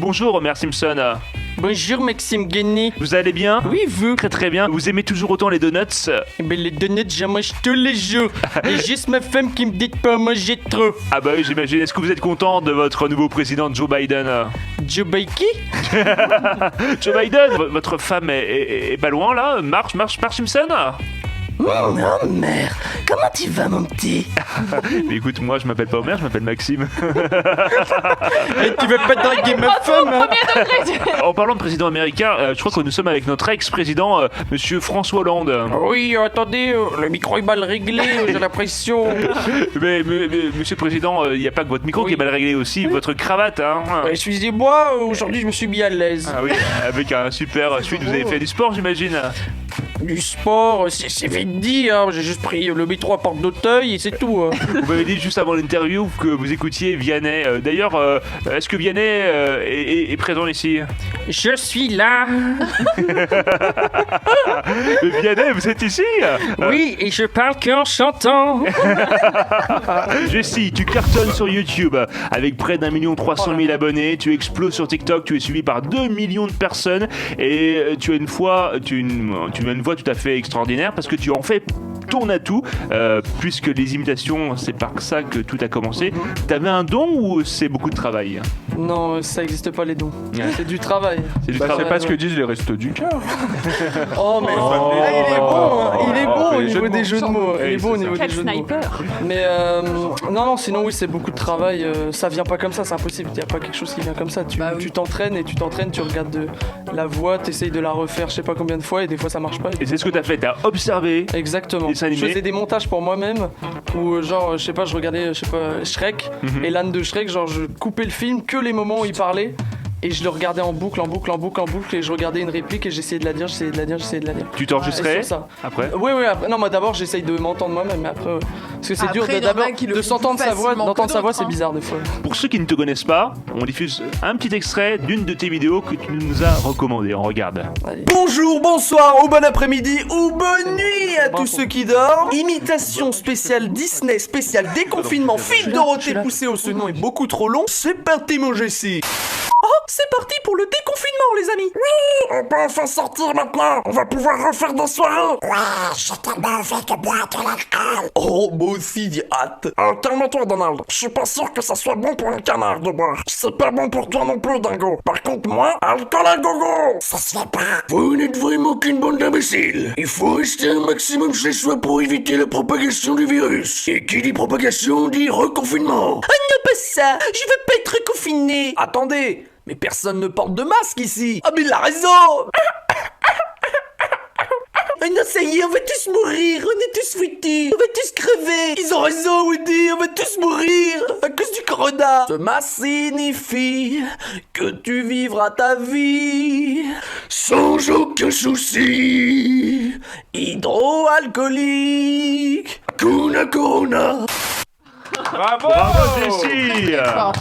Bonjour Homer Simpson. Bonjour Maxime Guény. Vous allez bien? Oui, vous? Très très bien. Vous aimez toujours autant les donuts? Les donuts, j'en mange tous les jours. Et juste ma femme qui me dit de pas en manger trop. Ah bah oui, j'imagine. Est-ce que vous êtes content de votre nouveau président Joe Biden? Joe Biden? Joe Biden, votre femme est pas loin là? Marche Simpson? Oh merde, comment tu vas mon petit? Mais écoute, moi je m'appelle pas Homer, je m'appelle Maxime. Et tu veux pas draguer ma femme hein? En parlant de président américain, je crois que nous sommes avec notre ex-président, monsieur François Hollande. Oui, attendez, le micro est mal réglé, j'ai l'impression. Mais monsieur le président, il n'y a pas que votre micro qui est mal réglé aussi, votre cravate, hein. Excusez-moi, aujourd'hui je me suis mis à l'aise. Ah oui, avec un super suite, vous avez fait du sport j'imagine. Du sport, c'est vite dit, hein. J'ai juste pris le métro à Porte d'Auteuil et c'est tout. Hein. Vous m'avez dit juste avant l'interview que vous écoutiez Vianney. D'ailleurs, est-ce que Vianney est présent ici? Je suis là. Vianney, vous êtes ici? Oui, et je parle qu'en chantant. Jessie, tu cartonnes sur YouTube avec près d'1,3 million abonnés. Tu exploses sur TikTok, tu es suivi par 2 millions de personnes et tu as une voix tout à fait extraordinaire parce que tu en fais ton atout, puisque les imitations, c'est par ça que tout a commencé. T'avais un don ou c'est beaucoup de travail? Non, ça n'existe pas les dons. C'est du travail. C'est du travail. C'est pas ce que disent les restos du cœur. Oh mais il est bon au niveau des jeux de mots. Il est bon au niveau des jeux de mots. Mais non, sinon oui, c'est beaucoup de travail. Ça vient pas comme ça, c'est impossible. Il y a pas quelque chose qui vient comme ça. Tu t'entraînes et tu regardes de la voix, t'essayes de la refaire, je sais pas combien de fois, et des fois ça marche pas. Et c'est ce que t'as fait. T'as observé. Exactement. Je faisais des montages pour moi-même où genre je sais pas, je regardais Shrek et l'âne de Shrek, genre je coupais le film que les moments où il parlait et je le regardais en boucle et je regardais une réplique et j'essayais de la dire. Tu t'enregistrais après? Oui, après, non, moi d'abord j'essaye de m'entendre moi-même, mais après parce que c'est dur d'abord de s'entendre sa voix, d'entendre sa voix, c'est bizarre des fois. Pour ceux qui ne te connaissent pas, on diffuse un petit extrait d'une de tes vidéos que tu nous as recommandées. On regarde. Allez. Bonjour, bonsoir ou bon après-midi ou bonne nuit à tous ceux qui dorment. Imitation spéciale Disney, spéciale déconfinement, Phil Dorothée poussé au ce nom est beaucoup trop long. C'est parti mon Jessie. Oh, c'est parti pour le déconfinement les amis. Oui, on peut enfin sortir maintenant. On va pouvoir refaire des soirées. Ouais, j'ai tellement envie de boire de l'alcool. Oh, moi aussi j'ai hâte. Calme-toi Donald, je suis pas sûr que ça soit bon pour un canard de boire. C'est pas bon pour toi non plus Dingo. Par contre moi, alcool à gogo. Ça se fait pas. Vous n'êtes vraiment qu'une bande d'imbéciles. Il faut rester un maximum chez soi pour éviter la propagation du virus. Et qui dit propagation dit reconfinement. Ah non pas ça, je veux pas être confiné. Attendez, mais personne ne porte de masque ici. Ah mais il a raison. Ah non, ça y est, on va tous mourir, on est tous foutus, on va tous crever. Ils ont raison, Woody, on va tous mourir à cause du corona. Ce masque signifie que tu vivras ta vie sans aucun souci. Hydroalcoolique, Kuna Corona. Bravo Jessie.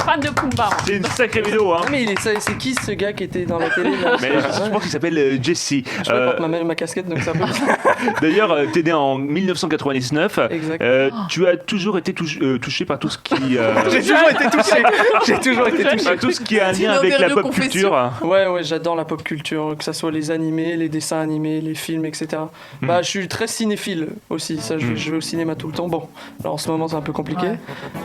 Fan de Pumba. C'est une sacrée vidéo, hein. Mais c'est qui ce gars qui était dans la télé là? Mais je pense qu'il s'appelle Jessie. Je porte ma casquette donc ça peut. D'ailleurs, t'es né en 1999. Exact. Tu as toujours été touché par tout ce qui. J'ai toujours été touché. Par tout ce qui a un lien avec la pop culture. Ouais, j'adore la pop culture, que ça soit les animés, les dessins animés, les films, etc. Bah, je suis très cinéphile aussi. Ça, je vais au cinéma tout le temps. Bon, alors en ce moment c'est un peu compliqué,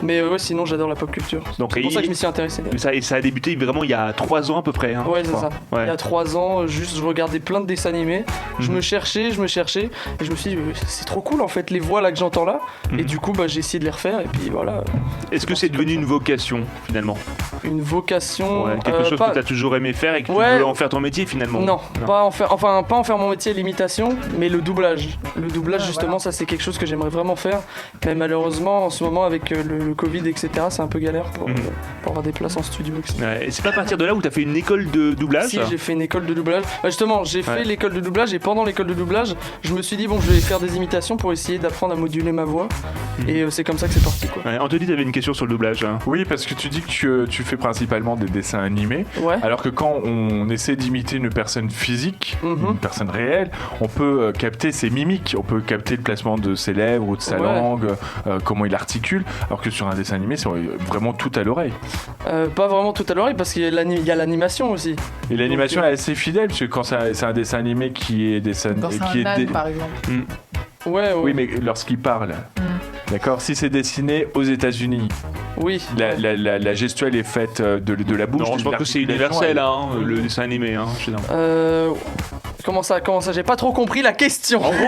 mais ouais, sinon j'adore la pop culture. Donc, c'est pour ça que je m'y suis intéressé. Ça a débuté vraiment il y a 3 ans à peu près. Hein, ouais, c'est ça. Ouais. Il y a 3 ans, juste je regardais plein de dessins animés. Je me cherchais, et je me suis dit, c'est trop cool en fait, les voix là que j'entends là. Et du coup, bah, j'ai essayé de les refaire et puis voilà. Est-ce que c'est devenu une vocation finalement? Une vocation. Ouais, quelque chose que tu as toujours aimé faire et que tu voulais en faire ton métier finalement? Non, pas en faire mon métier, l'imitation, mais le doublage. Le doublage, justement, ça c'est quelque chose que j'aimerais vraiment faire. Mais malheureusement, en ce moment, avec le Covid, etc., c'est un peu galère pour avoir des places en studio, etc. Ouais, et c'est pas à partir de là où tu as fait une école de doublage? Si, j'ai fait une école de doublage. Bah, justement, j'ai fait l'école de doublage et pendant l'école de doublage, je me suis dit, bon, je vais faire des imitations pour essayer d'apprendre à moduler ma voix. Et c'est comme ça que c'est parti, quoi. Ouais, Anthony, t'avais une question sur le doublage. Hein. Oui, parce que tu dis que tu fais fait principalement des dessins animés. Ouais. Alors que quand on essaie d'imiter une personne physique, une personne réelle, on peut capter ses mimiques, on peut capter le placement de ses lèvres ou de sa langue, comment il articule. Alors que sur un dessin animé, c'est vraiment tout à l'oreille. Pas vraiment tout à l'oreille parce qu'il y a l'animation aussi. Et l'animation est assez fidèle parce que quand c'est un dessin animé qui est par exemple. Ouais. Oui, mais lorsqu'il parle. D'accord. Si c'est dessiné aux États-Unis, la gestuelle est faite de la bouche. Non, je pense que c'est universel, le dessin animé. Comment ça, j'ai pas trop compris la question. En gros,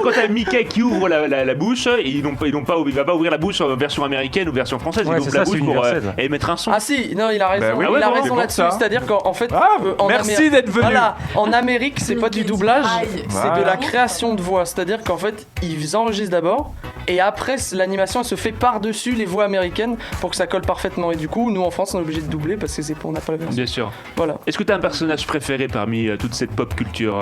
quand t'as Mickey qui ouvre la bouche, il va pas ouvrir la bouche en version américaine ou version française. Il ouvre la bouche pour émettre un son. Ah si, non, il a raison. Oui, il a raison là-dessus. C'est-à-dire qu'en fait, merci d'être venu. Voilà, en Amérique, c'est pas du doublage, c'est de la création de voix. C'est-à-dire qu'en fait, ils enregistrent d'abord et après l'animation elle se fait par-dessus les voix américaines pour que ça colle parfaitement. Et du coup, nous en France, on est obligé de doubler parce que on n'a pas la version. Bien sûr. Voilà. Est-ce que t'as un personnage préféré parmi toute cette pop culture?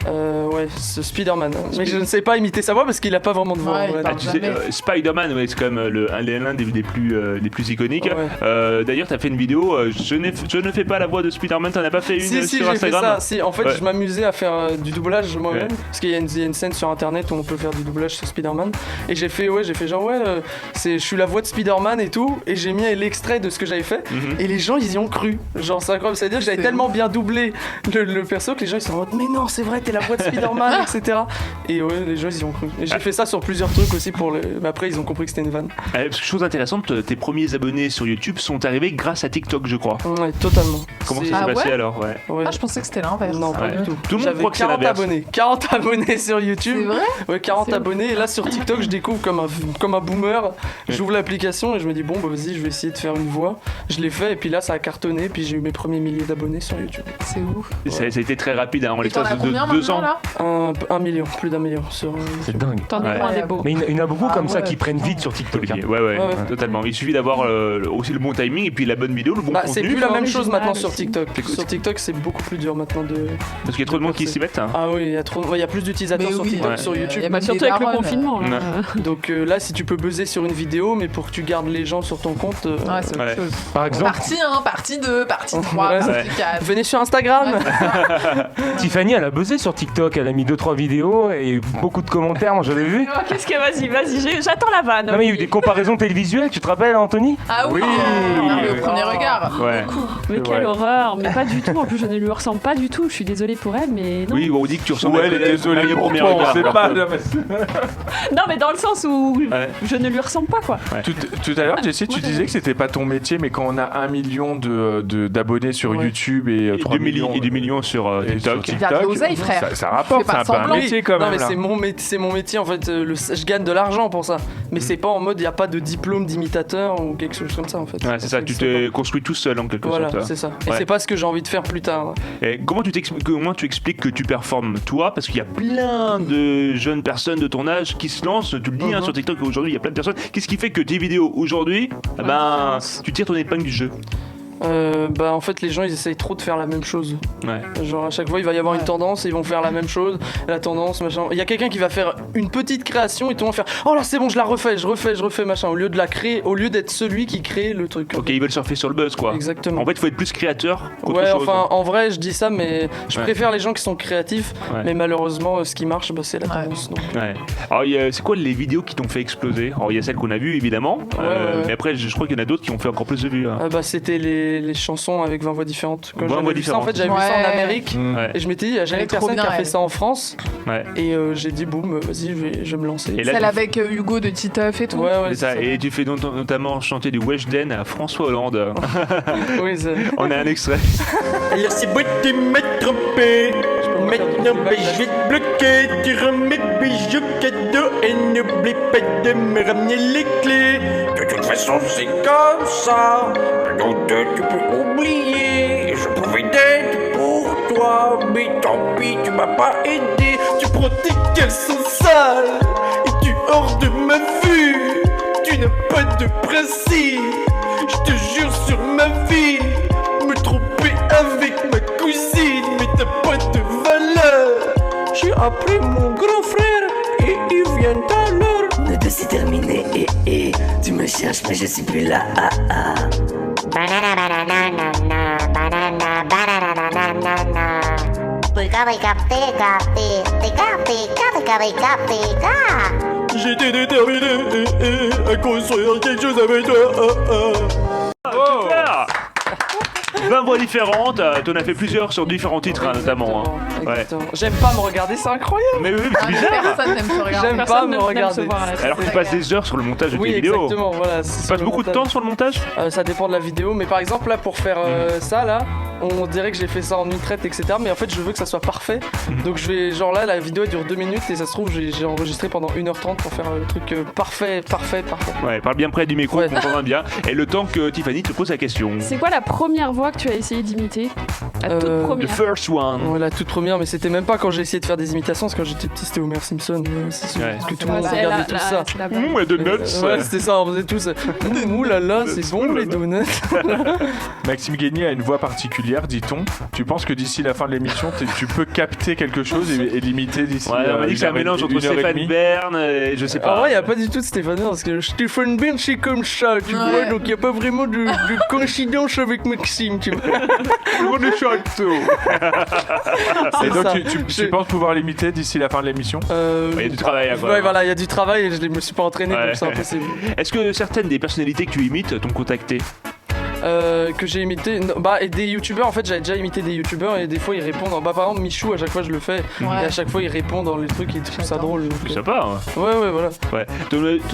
Ouais, c'est Spider-Man. Mais je ne sais pas imiter sa voix parce qu'il a pas vraiment de voix. Tu sais, Spider-Man, c'est quand même l'un des plus iconiques. D'ailleurs, t'as fait une vidéo. Je ne fais pas la voix de Spider-Man. T'en as pas fait une sur Instagram? Si, en fait, je m'amusais à faire du doublage moi-même parce qu'il y a une scène sur internet où on peut faire du doublage sur Spider-Man. Et j'ai fait genre je suis la voix de Spider-Man et tout. Et j'ai mis l'extrait de ce que j'avais fait. Et les gens ils y ont cru. Genre c'est incroyable. C'est-à-dire que j'avais tellement bien doublé le perso que les gens ils sont en mode mais non c'est vrai t'es la voix de Spider-Man, etc. Et les gens ils y ont cru. Et j'ai fait ça sur plusieurs trucs aussi mais après ils ont compris que c'était une vanne. Chose intéressante, tes premiers abonnés sur YouTube sont arrivés grâce à TikTok, je crois. Ouais, totalement. Comment ça s'est passé alors? Je pensais que c'était l'inverse. Non, pas du tout. Tout le monde croit que c'est l'inverse. 40 abonnés sur YouTube. C'est vrai? Ouais, 40 abonnés. Et là sur TikTok, je découvre comme un boomer. J'ouvre l'application et je me dis vas-y, je vais essayer de faire une voix. Je l'ai fait et puis là ça a cartonné. Puis j'ai eu mes premiers milliers d'abonnés sur YouTube. C'est ouf. Ça a été très rapide en l'espace de 2 ans. Là 1 million, plus d'1 million sur. C'est dingue. T'en es un des beaux. Mais il y en a beaucoup comme ça qui prennent vite sur TikTok. Ouais, totalement. Il suffit d'avoir aussi le bon timing et puis la bonne vidéo, le bon contenu. C'est plus la même chose maintenant sur TikTok. Sur TikTok, c'est beaucoup plus dur maintenant de. Parce qu'il y a trop de monde qui s'y mettent. Ah oui, il y a plus d'utilisateurs sur TikTok que sur YouTube. Surtout avec le confinement. Donc là, si tu peux buzzer sur une vidéo, mais pour que tu gardes les gens sur ton compte. C'est autre chose. Par exemple. Partie 1, partie 2, partie 3, partie 4. Venez sur Instagram. Tiffany, elle a buzzé sur TikTok. Elle a mis 2-3 vidéos et beaucoup de commentaires. Moi, j'avais vu. Qu'est-ce que vas-y, j'attends la vanne. Non, mais il y a eu des comparaisons télévisuelles. Tu te rappelles, Anthony? Ah oui. Au premier regard. Mais quelle horreur. Mais pas du tout. En plus, je ne lui ressemble pas du tout. Je suis désolée pour elle, mais non. Oui, on dit que tu ressembles à elle. Désolée au premier regard. regard. C'est pas. Non, mais dans le sens où je ne lui ressemble pas, quoi. Tout à l'heure, Jessie, tu disais que c'était pas ton métier, mais quand on a 1 million d'abonnés sur YouTube et 3 millions et 2 millions sur TikTok, Il y a de l'oseille, frère. ça rapporte. C'est un peu un métier quand même. Non, mais c'est mon métier en fait. Je gagne de l'argent pour ça. Mais c'est pas en mode il y a pas de diplôme d'imitateur ou quelque chose comme ça en fait. Ouais, c'est ça. Tu t'es construit tout seul en quelque sorte. Voilà, c'est ça. Et c'est pas ce que j'ai envie de faire plus tard. Et comment tu expliques que tu performes toi? Parce qu'il y a plein de jeunes personnes de ton âge qui se lancent. Tu le dis sur TikTok aujourd'hui, il y a plein de personnes. Qu'est-ce qui fait que tes vidéos aujourd'hui, tu tires ton épingle du jeu? En fait les gens ils essayent trop de faire la même chose. Genre à chaque fois il va y avoir une tendance et ils vont faire la même chose, la tendance machin. Il y a quelqu'un qui va faire une petite création et tout le monde va faire oh là c'est bon je la refais, je refais machin au lieu de la créer, au lieu d'être celui qui crée le truc. Ok, ils veulent surfer sur le buzz quoi. Exactement. En fait il faut être plus créateur qu'autre chose. Enfin en vrai je dis ça mais je préfère les gens qui sont créatifs mais malheureusement ce qui marche c'est la tendance. Donc. Alors c'est quoi les vidéos qui t'ont fait exploser? Alors il y a celles qu'on a vues évidemment, mais après je crois qu'il y en a d'autres qui ont fait encore plus de vues. C'était les chansons avec 20 voix différentes. Quand 20 voix différentes. En fait, j'avais vu ça en Amérique et je m'étais dit, il n'y a jamais personne qui a fait ça en France. Et j'ai dit, boum, vas-y, je vais me lancer. Et celle avec Hugo de Titeuf et tout. C'est ça. Et tu fais notamment chanter du Weshden à François Hollande. On a un extrait. Alors c'est beau de me tromper. Maintenant, je vais te bloquer. Tu remets bijoux cadeaux et n'oublie pas de me ramener les clés. De toute façon, c'est comme ça. Donc, tu peux oublier. Je pouvais être pour toi, mais tant pis, tu m'as pas aidé. Tu prends tes caleçons sales et tu hors de ma vue. Tu n'as pas de principe. Je te jure sur ma vie. Me tromper avec ma cousine, mais t'as pas de valeur. J'ai appelé mon grand frère et il vient alors. Le 2 c'est terminé, tu me cherches mais je suis plus là. J'étais déterminé à construire quelque chose avec toi. Super 20 voix différentes, t'en as fait plusieurs sur différents titres notamment. Exactement. J'aime pas me regarder, c'est incroyable. Mais oui, c'est bizarre. Personne n'aime se regarder. J'aime pas me regarder. Alors que tu passes des heures sur le montage de tes vidéos. Exactement, voilà. Tu passes beaucoup de temps sur le montage? Ça dépend de la vidéo, mais par exemple là pour faire ça là, on dirait que j'ai fait ça en une traite, etc. Mais en fait je veux que ça soit parfait. Donc je vais genre là la vidéo elle dure 2 minutes et ça se trouve j'ai enregistré pendant 1h30 pour faire le truc parfait. Ouais, parle bien près du micro, on comprend bien. Et le temps que Tiffany te pose la question. C'est quoi la première voix que tu as essayé d'imiter? La toute première. The first one. Ouais, la toute première, mais c'était même pas quand j'ai essayé de faire des imitations, parce que quand j'étais petit c'était Homer Simpson. Parce que tout le monde regardait tout ça. Ouais, donuts. Ouais, c'était ça, on faisait tous. Ouh là là, c'est bon les donuts. Maxime Guény a une voix particulière, dit-on. Tu penses que d'ici la fin de l'émission, tu peux capter quelque chose et l'imiter d'ici Ouais, on m'a dit que c'est un mélange entre Stéphane Bern et je sais pas. Ah ouais, y a pas du tout de Stéphane Bern, parce que Stéphane Bern c'est comme ça, tu vois, donc y a pas vraiment de coïncidence avec Maxime, tu vois. On est château. Et donc tu penses pouvoir l'imiter d'ici la fin de l'émission? Il y a du travail à faire. Ouais, voilà, il y a du travail et je me suis pas entraîné, donc c'est impossible. Est-ce que certaines des personnalités que tu imites t'ont contacté? Que j'ai imité, et des youtubeurs, en fait j'avais déjà imité des youtubeurs et des fois ils répondent, par exemple Michou, à chaque fois je le fais et à chaque fois il répond dans les trucs et trouve ça drôle. C'est sympa. Ouais, voilà. Ouais.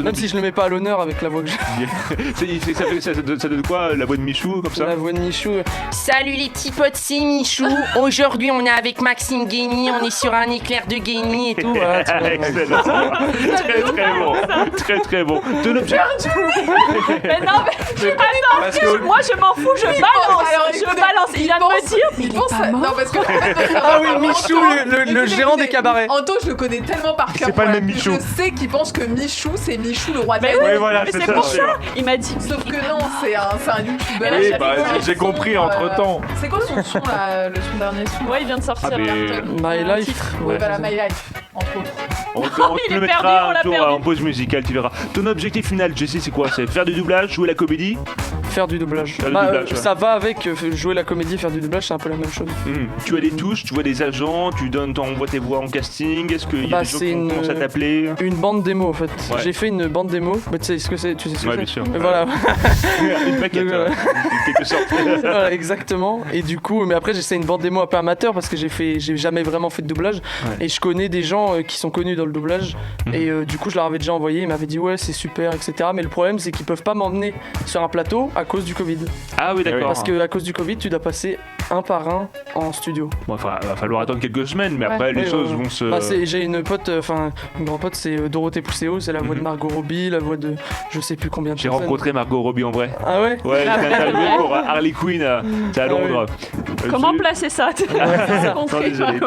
Même si je le mets pas à l'honneur avec la voix que j'ai. ça donne quoi, la voix de Michou comme ça? La voix de Michou. Salut les petits potes, c'est Michou. Aujourd'hui on est avec Maxime Guény, on est sur un éclair de Guény et tout. Voilà, excellent. Très bon. De l'objectif. Mais non, mais attends, moi je m'en fous, je balance. Il vient de me dire, mais il est pas mort. Non, parce que. Ah oui, Michou, le gérant des cabarets. Anto, je le connais tellement par cœur. C'est pas le même Michou. Je sais qu'il pense que Michou, c'est Michou, le roi de Mais la oui, nuit. voilà, mais c'est pour ça. Il m'a dit. Sauf que non, c'est un youtubeur. Oui, j'ai compris entre temps. C'est quoi son son là, son dernier son? Ouais, il vient de sortir là. My Life. Ouais, voilà, My Life, entre autres. On Il te le est perdu, mettra on l'a un jour perdu. en pause musicale, tu verras. Ton objectif final, Jessie, c'est quoi? C'est faire du doublage, jouer la comédie? Faire du doublage. Faire du doublage, ouais. Ça va avec jouer la comédie, faire du doublage, c'est un peu la même chose. Tu as des touches, tu vois des agents, t'envoies tes voix en casting. Est-ce qu'il y a des gens qui commencent à t'appeler? Une bande démo en fait. Ouais. J'ai fait une bande démo. Bah, tu sais ce que c'est, tu sais ce que Ouais, c'est. bien sûr. Et voilà. Une maquette, Donc, en quelque sorte. Voilà, exactement. Et du coup, mais après j'ai fait une bande démo un peu amateur parce que j'ai jamais vraiment fait de doublage. Ouais. Et je connais des gens qui sont connus dans le doublage. Et du coup, je leur avais déjà envoyé. Ils m'avaient dit ouais, c'est super, etc. Mais le problème, c'est qu'ils peuvent pas m'emmener sur un plateau à cause du Covid. Ah oui, d'accord. Parce que à cause du Covid, tu dois passer un par un en studio. Bon, enfin, va falloir attendre quelques semaines, mais après les choses vont se. J'ai une pote, une grande pote, c'est Dorothée Pousseo, c'est la voix de Margot Robbie, la voix de je sais plus combien de J'ai personnes. rencontré Margot Robbie en vrai. Ah ouais? Ouais, j'ai interviewé pour Harley Quinn, c'est à Londres. Comment placer ça? Non, désolé.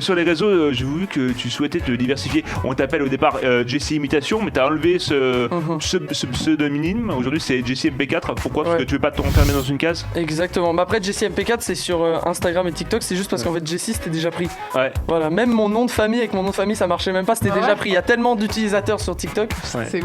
Sur les réseaux, j'ai vu que tu souhaitais te diversifier. On t'appelle au départ Jessie Imitation, mais t'as enlevé ce pseudonyme. Aujourd'hui, c'est Jessie MP4. Pourquoi? Parce que tu veux pas t'enfermer dans une case? Exactement. Mais après, Jessie MP4, c'est sur Instagram et TikTok. C'est juste parce qu'en fait, Jessie, c'était déjà pris. Ouais. Voilà. Même mon nom de famille, avec mon nom de famille, ça marchait même pas. C'était déjà pris. Il y a tellement d'utilisateurs sur TikTok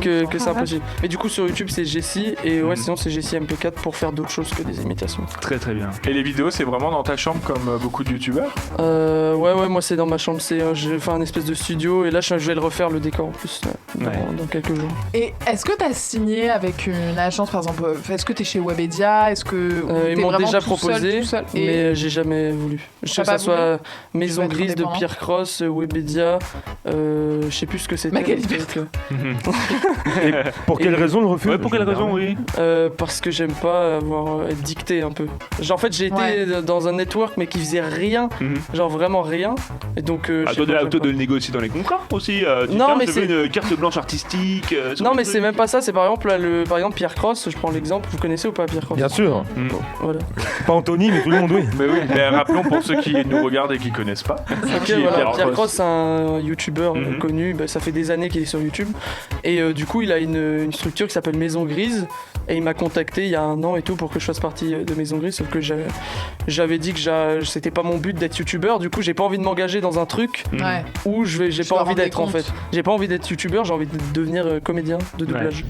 que c'est impossible. Mais du coup, sur YouTube, c'est Jessie. Et sinon, c'est Jessie MP4 pour faire d'autres choses que des imitations. Très très bien. Et les vidéos, c'est vraiment dans ta chambre comme beaucoup de youtubeurs? Ouais, moi, c'est dans ma chambre. J'ai fait un espèce de studio. Et là, je vais le refaire, le décor en plus, dans quelques jours. Et est-ce que t'as signé avec une agence, par exemple? Est-ce que t'es chez Webedia? Est-ce que ils m'ont déjà proposé, mais j'ai jamais voulu. Je sais que ça soit Maison Grise de Pierre Cross, Webedia, je sais plus ce que c'était. Magali Bertrand. Pour quelle raison le refus? Ouais, pour quelle raison, oui? Parce que j'aime pas être dicté un peu. Genre, en fait, j'ai été dans un network, mais qui faisait rien, genre vraiment rien. Et donc, toi de le négocier dans les contrats aussi. Non, mais c'est une carte blanche artistique. Non, mais c'est même pas ça. C'est par exemple, par exemple Pierre Cross. Je prends l'exemple. Vous connaissez ou pas Pierre Cross? Bien sûr. Bon, voilà. Pas Anthony, mais tout le monde, oui. Mais oui, mais rappelons pour ceux qui nous regardent et qui connaissent pas. Ok, voilà. Pierre Cross, c'est un youtubeur connu. Ça fait des années qu'il est sur YouTube. Et du coup, il a une structure qui s'appelle Maison Grise. Et il m'a contacté il y a 1 an et tout pour que je fasse partie de Maison Grise. Sauf que j'avais dit que c'était pas mon but d'être youtubeur. Du coup, j'ai pas envie de m'engager dans un truc où j'ai pas envie d'être en fait. J'ai pas envie d'être youtubeur, j'ai envie de devenir comédien de doublage.